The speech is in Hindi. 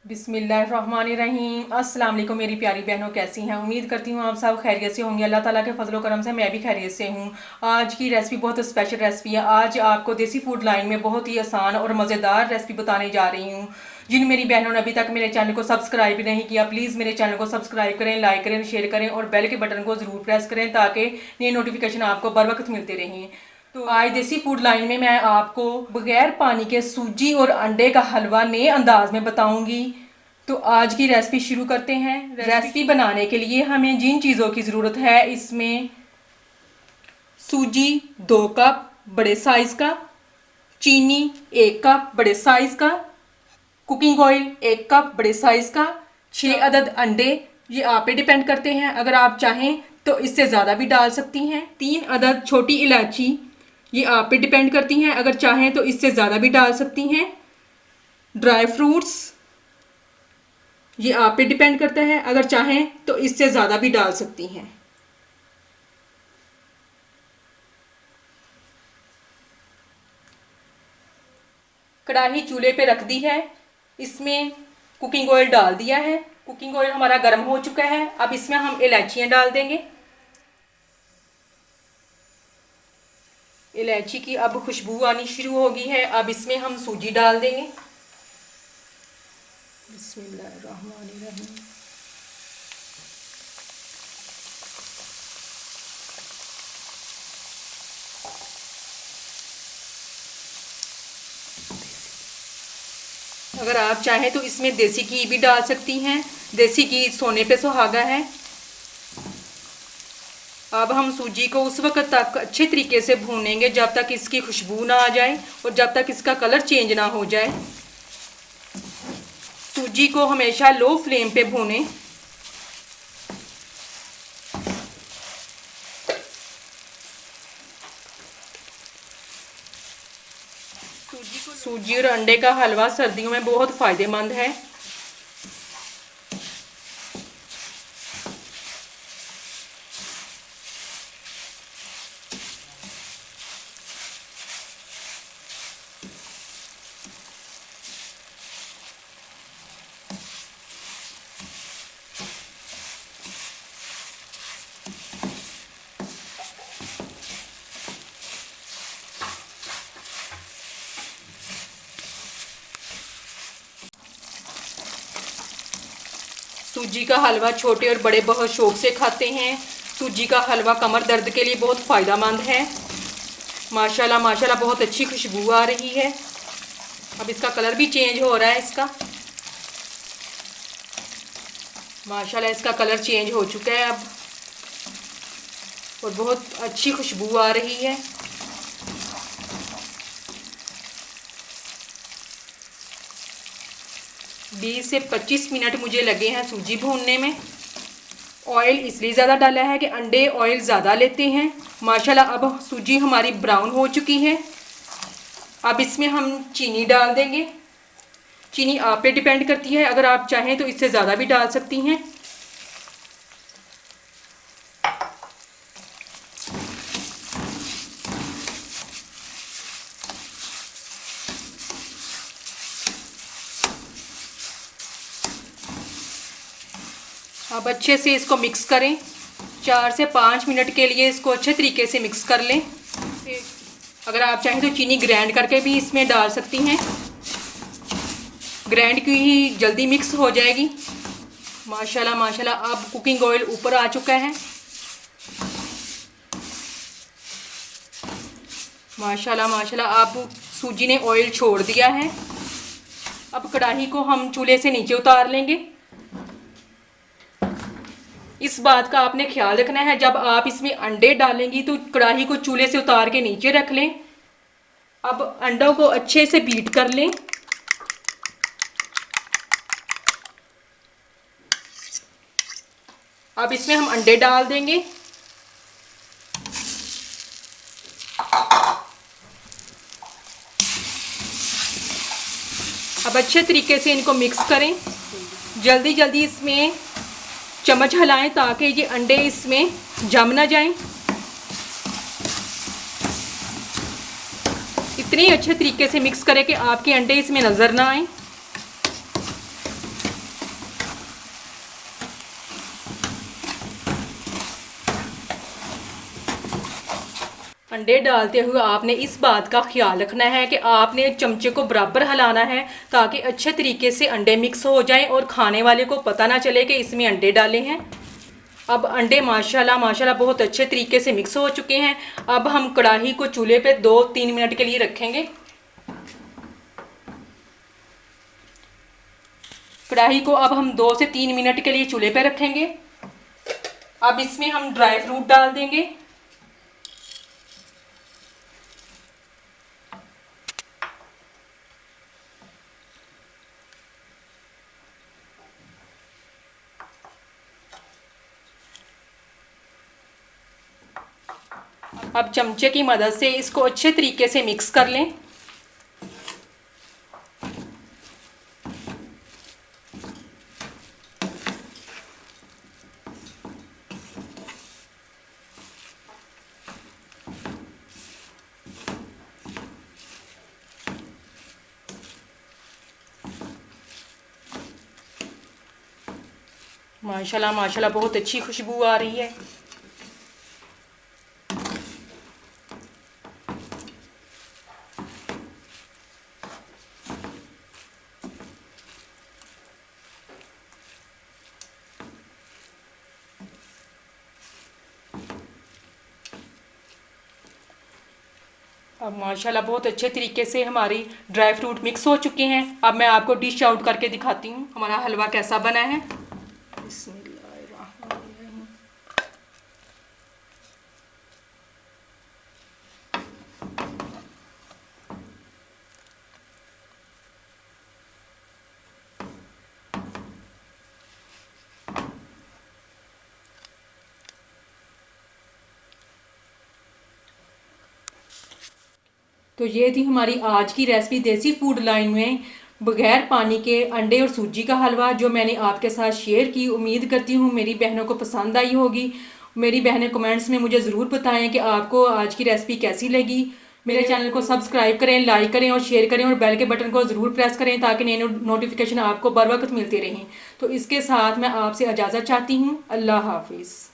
बिस्मिल्लाहिर्रहमानिर्रहीम। अस्सलाम वालेकुम मेरी प्यारी बहनों, कैसी हैं? उम्मीद करती हूँ आप सब खैरियत से होंगे। अल्लाह ताला के फजलो करम से मैं भी खैरियत से हूँ। आज की रेसिपी बहुत स्पेशल रेसिपी है। आज आपको देसी फूड लाइन में बहुत ही आसान और मज़ेदार रेसिपी बताने जा रही हूँ। जिन मेरी बहनों ने अभी तक मेरे चैनल को सब्सक्राइब नहीं किया, प्लीज़ मेरे चैनल को सब्सक्राइब करें, लाइक करें, शेयर करें और बेल के बटन को ज़रूर प्रेस करें ताकि नई नोटिफिकेशन आपको बर वक्त मिलते रहें। तो आज देसी फूड लाइन में मैं आपको बगैर पानी के सूजी और अंडे का हलवा नए अंदाज में बताऊंगी। तो आज की रेसिपी शुरू करते हैं। रेसिपी बनाने के लिए हमें जिन चीज़ों की ज़रूरत है, इसमें सूजी 2 कप बड़े साइज़ का, चीनी 1 कप बड़े साइज़ का, कुकिंग ऑयल 1 कप बड़े साइज़ का, 6 अदद अंडे। ये आप पे डिपेंड करते हैं, अगर आप चाहें तो इससे ज़्यादा भी डाल सकती हैं। 3 अदद छोटी इलायची, ये आप पे डिपेंड करती हैं, अगर चाहें तो इससे ज़्यादा भी डाल सकती हैं। ड्राई फ्रूट्स, ये आप पे डिपेंड करता है, अगर चाहें तो इससे ज़्यादा भी डाल सकती हैं। कढ़ाई चूल्हे पे रख दी है, इसमें कुकिंग ऑयल डाल दिया है। कुकिंग ऑयल हमारा गर्म हो चुका है। अब इसमें हम इलायचियाँ डाल देंगे। इलायची की अब खुशबू आनी शुरू हो गई है। अब इसमें हम सूजी डाल देंगे। बिस्मिल्लाहिर्रहमानिर्रहीम। अगर आप चाहें तो इसमें देसी घी भी डाल सकती हैं। देसी घी सोने पे सुहागा है। अब हम सूजी को उस वक्त तक अच्छे तरीके से भूनेंगे जब तक इसकी खुशबू ना आ जाए और जब तक इसका कलर चेंज ना हो जाए। सूजी को हमेशा लो फ्लेम पे भूनें। सूजी और अंडे का हलवा सर्दियों में बहुत फ़ायदेमंद है। सूजी का हलवा छोटे और बड़े बहुत शौक से खाते हैं। सूजी का हलवा कमर दर्द के लिए बहुत फ़ायदेमंद है। माशाल्लाह माशाल्लाह बहुत अच्छी खुशबू आ रही है। अब इसका कलर भी चेंज हो रहा है इसका। माशाल्लाह इसका कलर चेंज हो चुका है अब और बहुत अच्छी खुशबू आ रही है। बीस से 25 मिनट मुझे लगे हैं सूजी भूनने में। ऑयल इसलिए ज़्यादा डाला है कि अंडे ऑयल ज़्यादा लेते हैं। माशाल्लाह अब सूजी हमारी ब्राउन हो चुकी है। अब इसमें हम चीनी डाल देंगे। चीनी आप पे डिपेंड करती है, अगर आप चाहें तो इससे ज़्यादा भी डाल सकती हैं। अब अच्छे से इसको मिक्स करें। 4 से 5 मिनट के लिए इसको अच्छे तरीके से मिक्स कर लें। अगर आप चाहें तो चीनी ग्राइंड करके भी इसमें डाल सकती हैं। ग्राइंड की ही जल्दी मिक्स हो जाएगी। माशाल्लाह माशाल्लाह अब कुकिंग ऑयल ऊपर आ चुका है। माशाल्लाह माशाल्लाह अब सूजी ने ऑयल छोड़ दिया है। अब कढ़ाई को हम चूल्हे से नीचे उतार लेंगे। इस बात का आपने ख्याल रखना है, जब आप इसमें अंडे डालेंगी तो कढ़ाई को चूल्हे से उतार के नीचे रख लें। अब अंडों को अच्छे से बीट कर लें। अब इसमें हम अंडे डाल देंगे। अब अच्छे तरीके से इनको मिक्स करें। जल्दी जल्दी इसमें चम्मच हिलाएं ताकि ये अंडे इसमें जम ना जाएं। इतने अच्छे तरीके से मिक्स करें कि आपके अंडे इसमें नज़र ना आए। अंडे डालते हुए आपने इस बात का ख्याल रखना है कि आपने चमचे को बराबर हिलाना है ताकि अच्छे तरीके से अंडे मिक्स हो जाएं और खाने वाले को पता ना चले कि इसमें अंडे डाले हैं। अब अंडे माशाल्लाह माशाल्लाह बहुत अच्छे तरीके से मिक्स हो चुके हैं। अब हम कढ़ाई को चूल्हे पे 2-3 मिनट के लिए रखेंगे। कढ़ाई को अब हम 2 से 3 मिनट के लिए चूल्हे पे रखेंगे। अब इसमें हम ड्राई फ्रूट डाल देंगे। अब चमचे की मदद से इसको अच्छे तरीके से मिक्स कर लें। माशाल्लाह माशाल्लाह बहुत अच्छी खुशबू आ रही है। अब माशाल्लाह बहुत अच्छे तरीके से हमारी ड्राई फ्रूट मिक्स हो चुके हैं। अब मैं आपको डिश आउट करके दिखाती हूँ हमारा हलवा कैसा बना है। बिस्मिल्लाहिर्रहमानिर्रहीम। तो ये थी हमारी आज की रेसिपी देसी फूड लाइन में बगैर पानी के अंडे और सूजी का हलवा जो मैंने आपके साथ शेयर की। उम्मीद करती हूँ मेरी बहनों को पसंद आई होगी। मेरी बहनें कमेंट्स में मुझे ज़रूर बताएं कि आपको आज की रेसिपी कैसी लगी। मेरे चैनल को सब्सक्राइब करें, लाइक करें और शेयर करें और बेल के बटन को ज़रूर प्रेस करें ताकि नई नोटिफिकेशन आपको बर वक्त मिलती रहें। तो इसके साथ मैं आपसे इजाज़त चाहती हूँ। अल्लाह हाफिज़।